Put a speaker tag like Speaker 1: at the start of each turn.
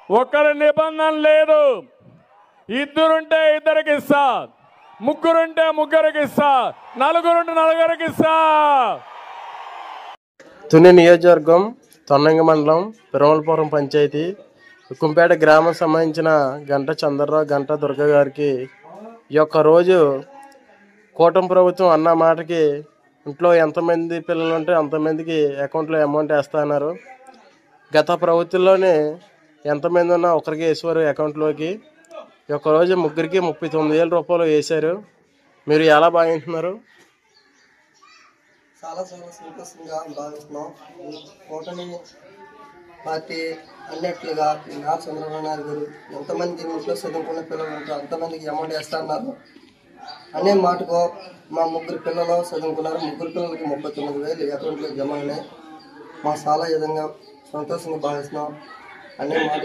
Speaker 1: ఒకరి నిబంధన లేదు. ఇద్దరుంటే ఇద్దరికి ఇస్తా, ముగ్గురుంటే ముగ్గురికి ఇస్తా, నలుగురుంటే నలుగురికి ఇస్తా.
Speaker 2: తుని నియోజకవర్గం తొన్నంగి మండలం పెరమలపురం పంచాయతీ ఉక్కుంపేట గ్రామం సంబంధించిన గంట చంద్రరావు, గంట దుర్గ గారికి ఈ యొక్క రోజు కూటమి ప్రభుత్వం అన్న మాటకి ఇంట్లో ఎంతమంది పిల్లలు ఉంటే అంతమందికి అకౌంట్లో అమౌంట్ వేస్తా అన్నారు. గత ప్రభుత్వంలోనే ఎంతమంది ఉన్నా ఒకరికి వేసేవారు అకౌంట్లోకి. ఈ యొక్క రోజు ముగ్గురికి 39,000 రూపాయలు వేశారు. మీరు ఎలా భావిస్తున్నారు?
Speaker 3: చాలా సంతోషంగా భావిస్తున్నాం. కూటమి పార్టీ అన్నట్లుగా నారా చంద్రబాబు నాయుడు గారు ఎంతమంది ఇంట్లో చదువుకున్న పిల్లలు ఉంటారు అంతమందికి అమౌంట్ వేస్తా అన్నారు. అనే మాటకు మా ముగ్గురు పిల్లలు చదువుకున్నారు. ముగ్గురు పిల్లలకి 39,000 అకౌంట్లో జమ అయినాయి. మా చాలా విధంగా సంతోషంగా భావిస్తున్నాం. అనే మాట